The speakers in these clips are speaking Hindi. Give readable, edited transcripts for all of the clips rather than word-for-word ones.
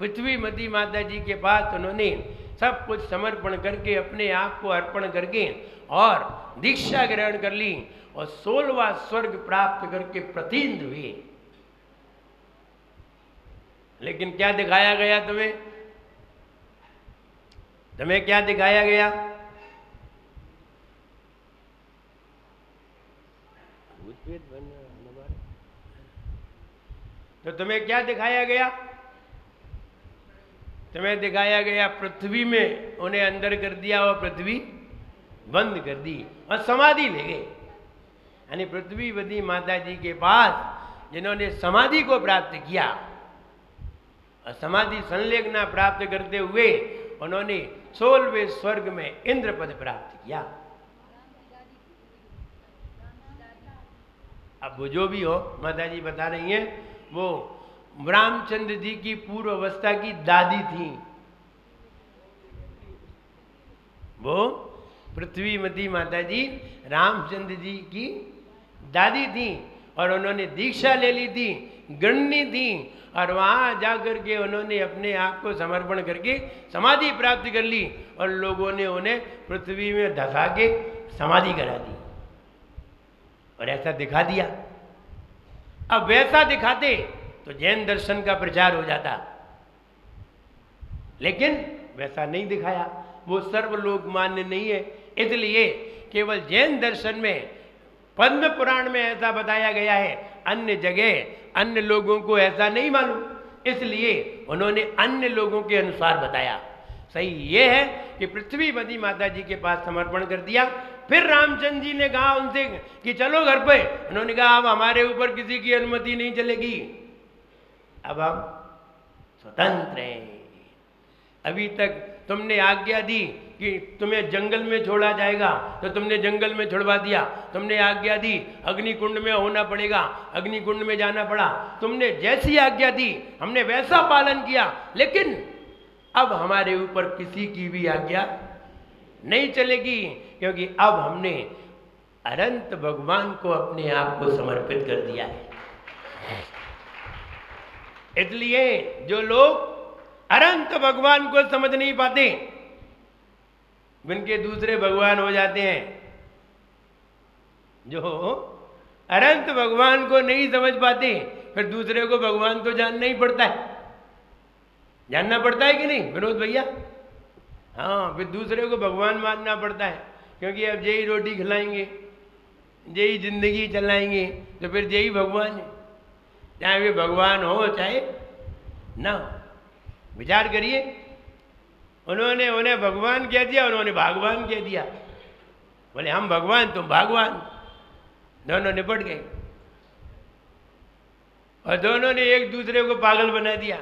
पृथ्वी मती माता जी के पास उन्होंने सब कुछ समर्पण करके अपने आप को अर्पण करके और दीक्षा ग्रहण कर ली और 16वां स्वर्ग प्राप्त करके प्रतीत हुए। लेकिन क्या दिखाया गया तुम्हें? तुम्हें क्या दिखाया गया? तो तुम्हें क्या दिखाया गया? तुम्हें दिखाया गया पृथ्वी में उन्हें अंदर कर दिया और पृथ्वी बंद कर दी और समाधि ले गए। यानी पृथ्वीवती माता जी के पास जिन्होंने समाधि को प्राप्त किया और समाधि संलग्न प्राप्त करते हुए उन्होंने 16वें स्वर्ग में इंद्र पद प्राप्त किया। अब वो जो भी हो, माता जी बता रही हैं, वो रामचंद्र जी की पूर्व अवस्था की दादी थी। वो पृथ्वीमती माता जी रामचंद्र जी की दादी थी और उन्होंने दीक्षा ले ली थी, गणनी थी और वहाँ जाकर के उन्होंने अपने आप को समर्पण करके समाधि प्राप्त कर ली और लोगों ने उन्हें पृथ्वी में धसा के समाधि करा दी और ऐसा दिखा दिया। अब वैसा दिखाते तो जैन दर्शन का प्रचार हो जाता, लेकिन वैसा नहीं दिखाया। वो सर्वलोक मान्य नहीं है, इसलिए केवल जैन दर्शन में पद्म पुराण में ऐसा बताया गया है, अन्य जगह अन्य लोगों को ऐसा नहीं मालूम, इसलिए उन्होंने अन्य लोगों के अनुसार बताया। सही ये है कि पृथ्वीवती माता जी के पास समर्पण कर दिया। फिर रामचंद्र जी ने कहा उनसे कि चलो घर पे। उन्होंने कहा अब हमारे ऊपर किसी की अनुमति नहीं चलेगी, अब हम स्वतंत्र हैं। अभी तक तुमने आज्ञा दी कि तुम्हें जंगल में छोड़ा जाएगा तो तुमने जंगल में छुड़वा दिया, तुमने आज्ञा दी अग्निकुंड में होना पड़ेगा, अग्निकुंड में जाना पड़ा, तुमने जैसी आज्ञा दी हमने वैसा पालन किया, लेकिन अब हमारे ऊपर किसी की भी आज्ञा नहीं चलेगी, क्योंकि अब हमने अनंत भगवान को अपने आप को समर्पित कर दिया है। इसलिए जो लोग अनंत भगवान को समझ नहीं पाते, उनके दूसरे भगवान हो जाते हैं। जो अनंत भगवान को नहीं समझ पाते, फिर दूसरे को भगवान तो जानना ही पड़ता है, जानना पड़ता है कि नहीं विनोद भैया? हाँ, फिर दूसरे को भगवान मानना पड़ता है, क्योंकि अब यही रोटी खिलाएंगे, यही जिंदगी चलाएंगे, तो फिर यही भगवान है, चाहे वे भगवान हो चाहे ना हो। विचार करिए, उन्होंने उन्हें भगवान कह दिया, उन्होंने भगवान कह दिया, बोले हम भगवान तुम भगवान, दोनों निपट गए और दोनों ने एक दूसरे को पागल बना दिया,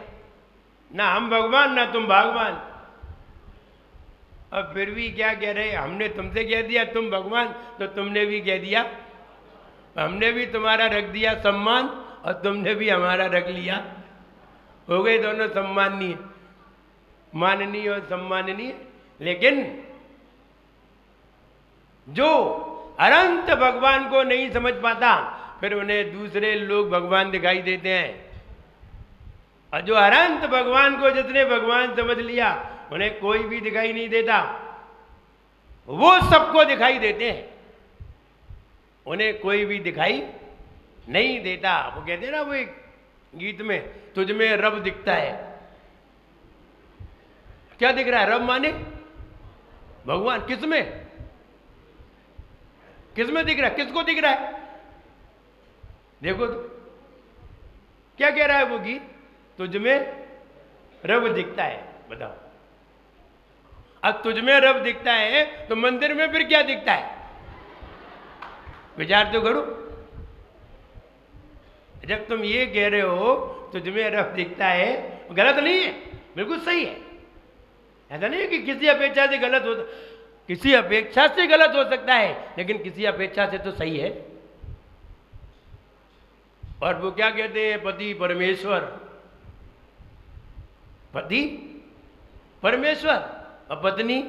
ना हम भगवान ना तुम भगवान। अब फिर भी क्या कह रहे, हमने तुमसे कह दिया तुम भगवान, तो तुमने भी कह दिया, हमने भी तुम्हारा रख दिया सम्मान और तुमने भी हमारा रख लिया, हो गए दोनों सम्माननीय, माननीय और सम्माननीय। लेकिन जो अनंत भगवान को नहीं समझ पाता, फिर उन्हें दूसरे लोग भगवान दिखाई देते हैं, और जो अनंत भगवान को जितने भगवान समझ लिया उन्हें कोई भी दिखाई नहीं देता, वो सबको दिखाई देते हैं, उन्हें कोई भी दिखाई नहीं देता। वो कहते हैं ना वो एक गीत में, तुझ में रब दिखता है। क्या दिख रहा है? रब माने भगवान। किसमें? किसमें दिख रहा है? किसको दिख रहा है? देखो तो क्या कह रहा है वो गीत, तुझ में रब दिखता है। बताओ, अब तुझ में रब दिखता है तो मंदिर में फिर क्या दिखता है? विचार तो करो। जब तुम ये कह रहे हो तुझ में रब दिखता है, गलत नहीं है, बिल्कुल सही है। ऐसा नहीं है कि किसी अपेक्षा से गलत हो, किसी अपेक्षा से गलत हो सकता है, लेकिन किसी अपेक्षा से तो सही है। और वो क्या कहते हैं, पति परमेश्वर, पति परमेश्वर और पत्नी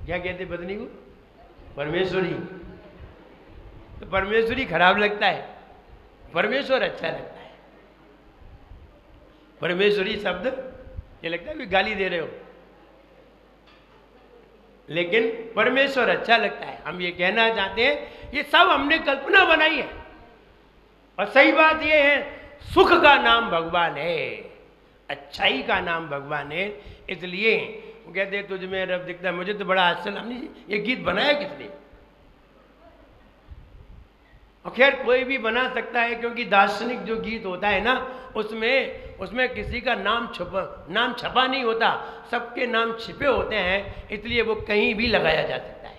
क्या कहते? पत्नी को परमेश्वरी। तो परमेश्वरी खराब लगता है, परमेश्वर अच्छा लगता है। परमेश्वरी शब्द ये लगता है कि गाली दे रहे हो, लेकिन परमेश्वर अच्छा लगता है। हम ये कहना चाहते हैं ये सब हमने कल्पना बनाई है, और सही बात ये है सुख का नाम भगवान है, अच्छाई का नाम भगवान है। इसलिए वो कहते हैं तुझ में रब दिखता है। मुझे तो बड़ा आश्चर्य, हमने ये गीत बनाया किसने? और खैर कोई भी बना सकता है, क्योंकि दार्शनिक जो गीत होता है ना उसमें किसी का नाम छपा नहीं होता, सबके नाम छिपे होते हैं, इसलिए वो कहीं भी लगाया जा सकता है।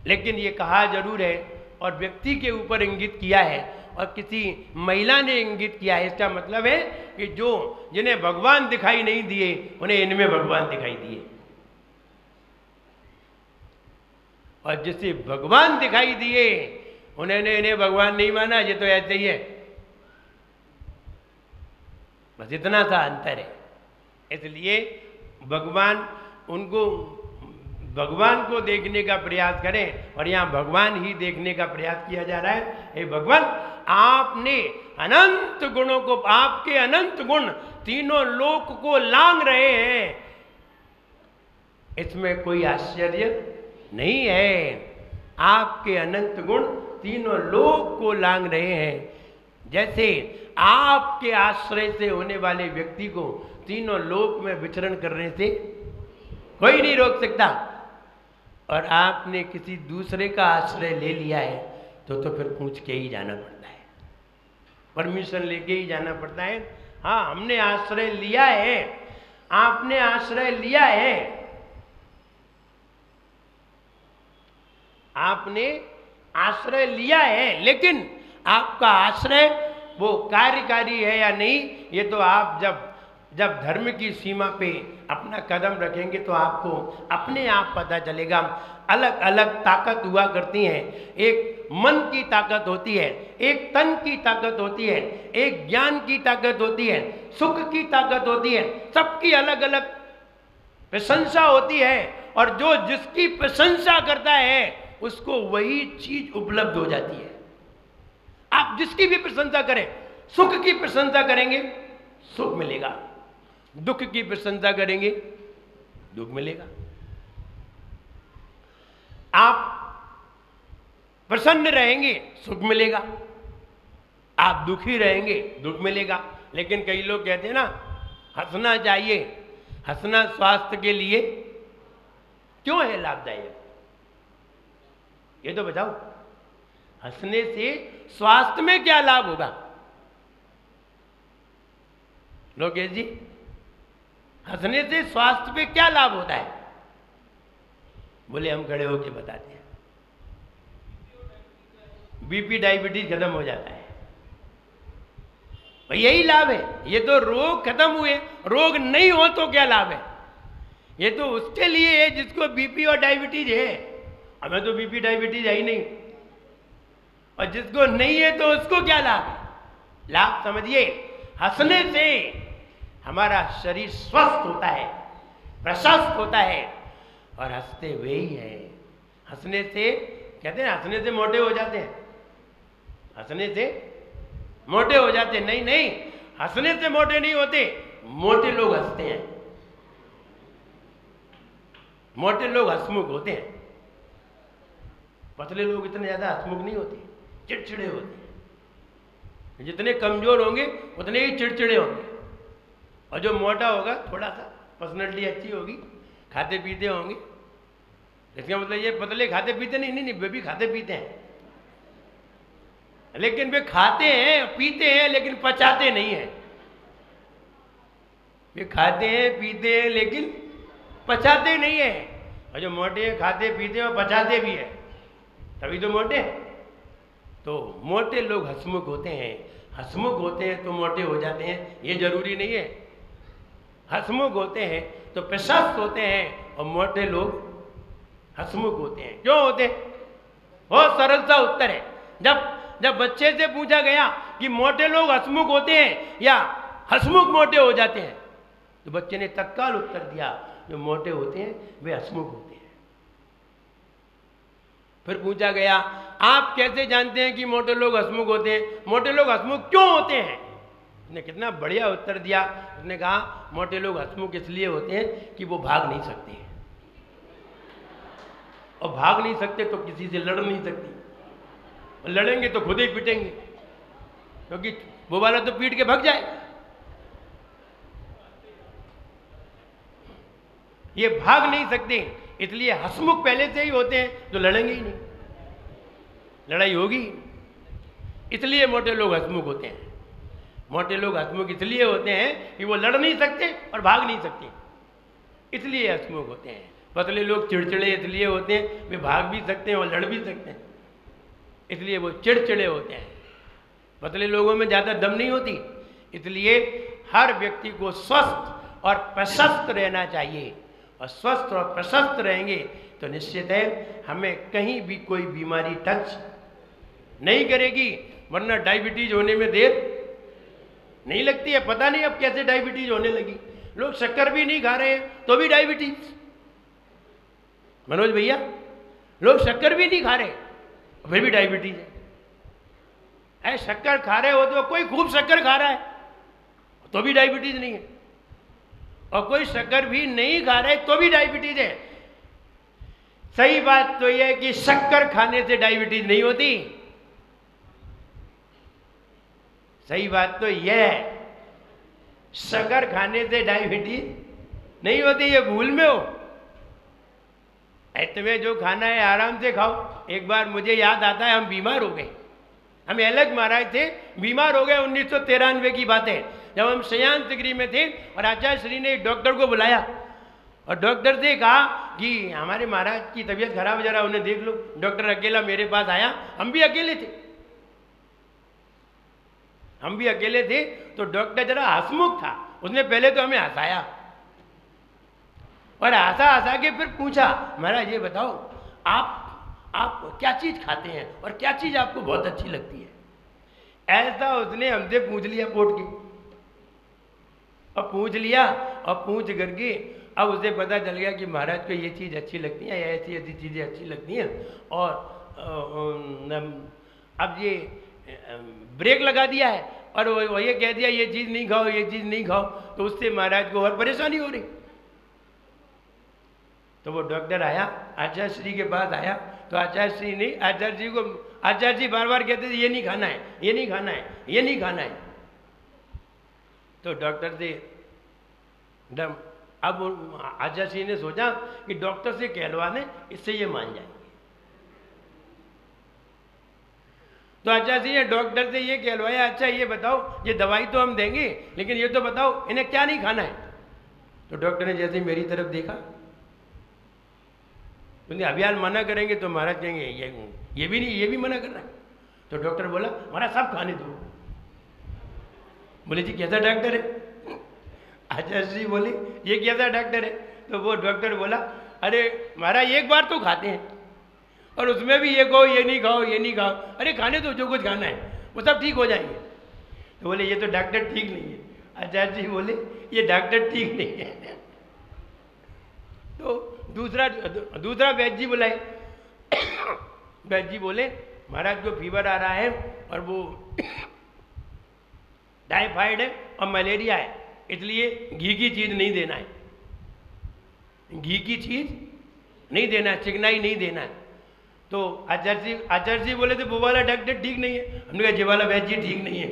लेकिन ये कहा जरूर है और व्यक्ति के ऊपर इंगित किया है और किसी महिला ने इंगित किया है। इसका मतलब है कि जो जिन्हें भगवान दिखाई नहीं दिए उन्हें इनमें भगवान दिखाई दिए, और जिसे भगवान दिखाई दिए उन्होंने इन्हें भगवान नहीं माना। ये तो ऐसे ही है, बस इतना सा अंतर है। इसलिए भगवान को देखने का प्रयास करें, और यहाँ भगवान ही देखने का प्रयास किया जा रहा है। हे भगवान, आपने अनंत गुणों को, आपके अनंत गुण तीनों लोक को लांग रहे हैं, इसमें कोई आश्चर्य नहीं है। आपके अनंत गुण तीनों लोक को लांग रहे हैं। जैसे आपके आश्रय से होने वाले व्यक्ति को तीनों लोक में विचरण करने से कोई नहीं रोक सकता, और आपने किसी दूसरे का आश्रय ले लिया है तो फिर पूछ के ही जाना पड़ता है, परमिशन लेके ही जाना पड़ता है। हाँ, हमने आश्रय लिया है, आपने आश्रय लिया है, आपने आश्रय लिया है, लेकिन आपका आश्रय वो कार्यकारी है या नहीं, ये तो आप जब धर्म की सीमा पे अपना कदम रखेंगे तो आपको अपने आप पता चलेगा। अलग अलग ताकत हुआ करती हैं, एक मन की ताकत होती है, एक तन की ताकत होती है, एक ज्ञान की ताकत होती है, सुख की ताकत होती है, सबकी अलग अलग प्रशंसा होती है, और जो जिसकी प्रशंसा करता है उसको वही चीज उपलब्ध हो जाती है। आप जिसकी भी प्रशंसा करें, सुख की प्रशंसा करेंगे सुख मिलेगा, दुख की प्रशंसा करेंगे दुख मिलेगा। आप प्रसन्न रहेंगे सुख मिलेगा, आप दुखी रहेंगे दुख मिलेगा। लेकिन कई लोग कहते हैं ना हंसना चाहिए, हंसना स्वास्थ्य के लिए क्यों है लाभदायक, ये तो बताओ। हंसने से स्वास्थ्य में क्या लाभ होगा? लोकेश जी, हंसने से स्वास्थ्य पे क्या लाभ होता है? बोले हम खड़े होके बताते हैं। बीपी डायबिटीज खत्म हो जाता है, यही लाभ है। ये तो रोग खत्म हुए, रोग नहीं हो तो क्या लाभ है? ये तो उसके लिए है जिसको बीपी और डायबिटीज है। हमें तो बीपी डायबिटीज है ही नहीं, और जिसको नहीं है तो उसको क्या लाभ है? लाभ समझिए, हंसने से हमारा शरीर स्वस्थ होता है, प्रशस्त होता है, और हंसते वे ही है। हंसने से कहते हैं हंसने से मोटे हो जाते हैं, हंसने से मोटे हो जाते हैं। नहीं नहीं, हंसने से मोटे नहीं होते, मोटे लोग हंसते हैं, मोटे लोग हंसमुख होते हैं। पतले लोग इतने ज्यादा हंसमुख नहीं होते, चिड़चिड़े होते हैं। जितने कमजोर होंगे उतने ही चिड़चिड़े होंगे, और जो मोटा होगा थोड़ा सा पर्सनैलिटी अच्छी होगी, खाते पीते होंगे। इसका मतलब ये पतले खाते पीते नहीं, वे भी खाते पीते हैं, लेकिन वे खाते हैं पीते हैं लेकिन पचाते नहीं हैं। वे खाते हैं पीते हैं लेकिन पचाते नहीं है। और जो मोटे हैं खाते पीते हैं और पचाते भी है, तभी तो मोटे हैं। तो मोटे लोग हंसमुख होते हैं, हंसमुख होते हैं तो मोटे हो जाते हैं, ये जरूरी नहीं है। हंसमुख होते हैं तो प्रशस्त होते हैं, और मोटे लोग हंसमुख होते हैं। क्यों होते हैं? बहुत सरल सा उत्तर है। जब बच्चे से पूछा गया कि मोटे लोग हंसमुख होते हैं या हंसमुख मोटे हो जाते हैं, तो बच्चे ने तत्काल उत्तर दिया जो मोटे होते हैं वे हंसमुख होते हैं। फिर पूछा गया, आप कैसे जानते हैं कि मोटे लोग हंसमुख होते हैं? मोटे लोग हंसमुख क्यों होते हैं? उसने कितना बढ़िया उत्तर दिया। उसने कहा, मोटे लोग हंसमुख इसलिए होते हैं कि वो भाग नहीं सकते, और भाग नहीं सकते तो किसी से लड़ नहीं सकते, लड़ेंगे तो खुद ही पिटेंगे, क्योंकि वो वाला तो पीट के भाग जाए। ये भाग नहीं सकते, इसलिए हंसमुख पहले से ही होते हैं, तो लड़ेंगे ही नहीं, लड़ाई होगी। इसलिए मोटे लोग हंसमुख होते हैं। मोटे लोग हंसमुख इसलिए होते हैं कि वो लड़ नहीं सकते और भाग नहीं सकते, इसलिए हंसमुख होते हैं। पतले लोग चिड़चिड़े इसलिए होते हैं, वे भाग भी सकते हैं और लड़ भी सकते हैं, इसलिए वो चिड़चिड़े होते हैं। पतले लोगों में ज़्यादा दम नहीं होती, इसलिए हर व्यक्ति को स्वस्थ और प्रशस्त रहना चाहिए। और स्वस्थ और प्रशस्त रहेंगे तो निश्चित है हमें कहीं भी कोई बीमारी टच नहीं करेगी, वरना डायबिटीज होने में देर नहीं लगती है। पता नहीं अब कैसे डायबिटीज होने लगी, लोग शक्कर भी नहीं खा रहे हैं तो भी डायबिटीज। मनोज भैया, लोग शक्कर भी नहीं खा रहे फिर भी डायबिटीज है। शक्कर खा रहे हो तो कोई खूब शक्कर खा रहा है तो भी डायबिटीज नहीं है, और कोई शक्कर भी नहीं खा रहे तो भी डायबिटीज है। सही बात तो यह है कि शक्कर खाने से डायबिटीज नहीं होती। सही बात तो यह है, शक्कर खाने से डायबिटीज नहीं होती, ये भूल में हो। तुम्हें जो खाना है आराम से खाओ। एक बार मुझे याद आता है, हम बीमार हो गए, हम अलग महाराज थे, बीमार हो गए। 1993 की बात है, जब हम शयन डिग्री में थे, और आचार्य श्री ने डॉक्टर को बुलाया और डॉक्टर से कहा कि हमारे महाराज की तबीयत खराब है, जरा उन्हें देख लो। डॉक्टर अकेला मेरे पास आया, हम भी अकेले थे, हम भी अकेले थे। तो डॉक्टर जरा हंसमुख था, उसने पहले तो हमें हंसाया और हंसा हंसा के फिर पूछा, महाराज ये बताओ आप क्या चीज खाते हैं और क्या चीज आपको बहुत अच्छी लगती है? ऐसा उसने हमसे पूछ लिया पोट के, और पूछ लिया, और पूछ करके अब उसे पता चल गया कि महाराज को ये चीज़ अच्छी लगती है, ऐसी ऐसी चीज़ें अच्छी लगती हैं। और अब ये ब्रेक लगा दिया है और वो ये कह दिया ये चीज़ नहीं खाओ, ये चीज़ नहीं खाओ, तो उससे महाराज को और परेशानी हो रही। तो वो डॉक्टर आया, आचार्य श्री के पास आया, तो आचार्य श्री ने आचार्य जी को, आचार्य जी बार बार कहते थे ये नहीं खाना है, ये नहीं खाना है, ये नहीं खाना है। तो डॉक्टर से डम, अब आचार्य श्री ने सोचा कि डॉक्टर से कहलवा दें, इससे ये मान जाएंगे। तो आचार्य श्री ने डॉक्टर से ये कहलवाया, अच्छा ये बताओ, ये दवाई तो हम देंगे, लेकिन ये तो बताओ इन्हें क्या नहीं खाना है? तो डॉक्टर ने जैसे मेरी तरफ देखा, क्योंकि अभियान मना करेंगे तो महाराज कहेंगे ये भी नहीं, ये भी मना कर रहा है। तो डॉक्टर बोला, महाराज सब खाने दो। बोले जी कैसा डॉक्टर है? आचार्य जी बोले ये कैसा डॉक्टर है? तो वो डॉक्टर बोला, अरे महाराज एक बार तो खाते हैं, और उसमें भी ये कहो ये नहीं खाओ, ये नहीं खाओ। अरे खाने दो, जो कुछ खाना है वो सब ठीक हो जाएंगे। तो बोले ये तो डॉक्टर ठीक नहीं है। आचार्य जी बोले ये डॉक्टर ठीक नहीं है। तो दूसरा वैद्य जी बुलाए। वैद्य जी बोले, महाराज को फीवर आ रहा है और वो टाइफाइड है और मलेरिया है, इसलिए घी की चीज़ नहीं देना है, घी की चीज़ नहीं देना है, चिकनाई नहीं देना है। तो आचार्य जी बोले थे वो वाला डॉक्टर ठीक नहीं है। हमने कहा ये वाला वैद्य जी ठीक नहीं है,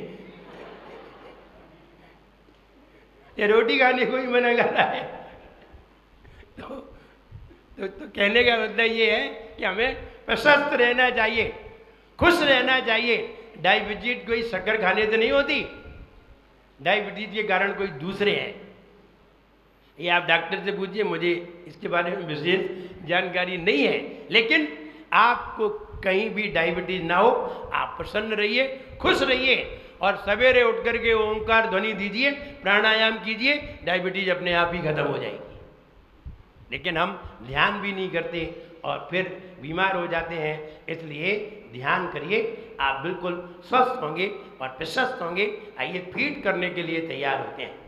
ये रोटी खाने को ही मना कर रहा है। तो कहने का मतलब ये है कि हमें प्रशस्त रहना चाहिए, खुश रहना चाहिए। डायबिटीज कोई शक्कर खाने से नहीं होती, डायबिटीज के कारण कोई दूसरे हैं। ये आप डॉक्टर से पूछिए, मुझे इसके बारे में विशेष जानकारी नहीं है, लेकिन आपको कहीं भी डायबिटीज ना हो, आप प्रसन्न रहिए, खुश रहिए, और सवेरे उठ करके ओंकार ध्वनि दीजिए, प्राणायाम कीजिए, डायबिटीज अपने आप ही खत्म हो जाएगी। लेकिन हम ध्यान भी नहीं करते और फिर बीमार हो जाते हैं। इसलिए ध्यान करिए, आप बिल्कुल स्वस्थ होंगे और प्रशस्त होंगे। आइए फीड करने के लिए तैयार होते हैं।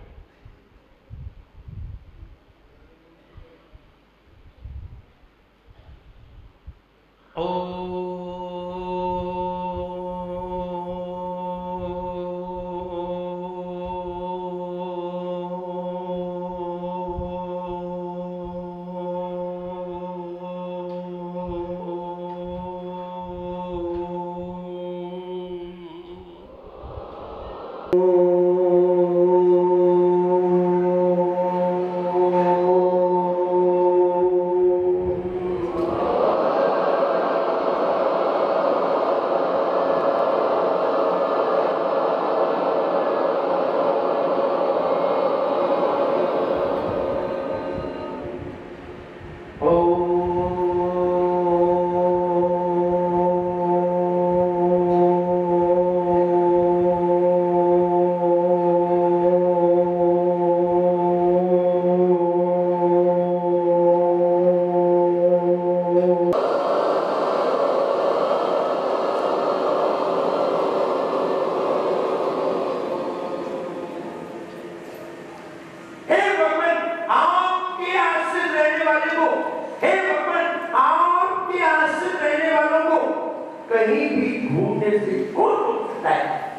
कहीं भी घूमने से कौन रोक सकता है?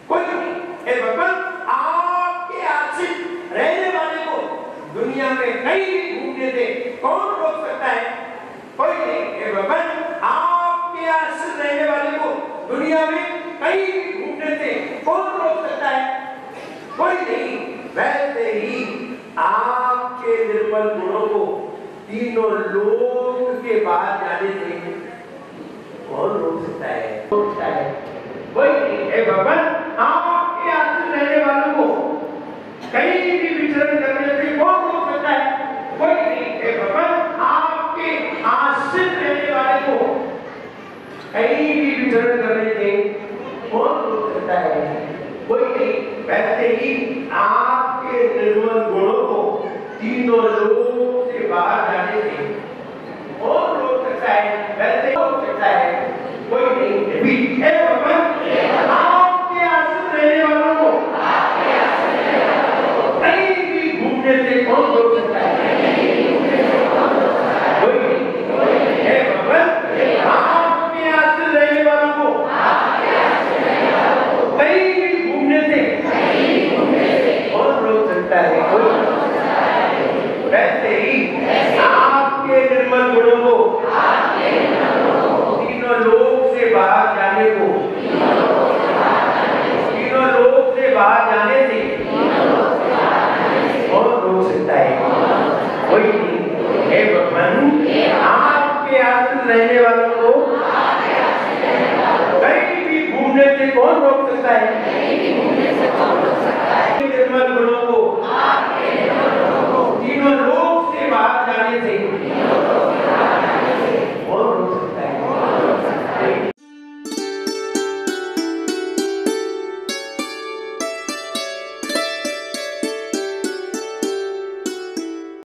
कोई नहीं। हे भगवान, आपके आश्रित रहने वाले को दुनिया में कहीं भी घूमने से कौन रोक सकता है? कोई नहीं। हे भगवान, आपके आश्रित रहने वाले को दुनिया में कहीं भी घूमने से कौन रोक सकता है? कोई नहीं। वैसे ही आपके निर्मल गुणों को तीनों लोक के बाहर जाने से कौन रोक सकता है? कोई नहीं। हे भगवान, आपके आश्रित रहने वालों को कहीं भी विचरण करने से कौन रोक सकता है? कोई नहीं। हे भगवान, आपके आश्रित रहने वाले को कहीं भी विचरण करने से कौन रोक सकता है? कोई नहीं। वैसे ही आपके निर्मल गुणों को तीनों लोक से बाहर जाने से कौन रोक सकता है? वैसे रोक सकता है? कोई नहीं। हे भगवान, आपके आश्रित रहने वालों को कहीं भी घूमने से कौन रोक सकता है? कोई नहीं। हे भगवान, आपके आश्रित रहने वालों को कहीं भी घूमने से कौन रोक सकता है? कोई नहीं। वैसे ही आपके निर्मल गुणों को तीनों लोक से बाहर जाने को तीनों लोक से बाहर जाने से कौन रोक सकता है? कोई नहीं। हे भगवान, आपके आश्रित रहने वालों को कहीं भी घूमने से कौन रोक सकता है?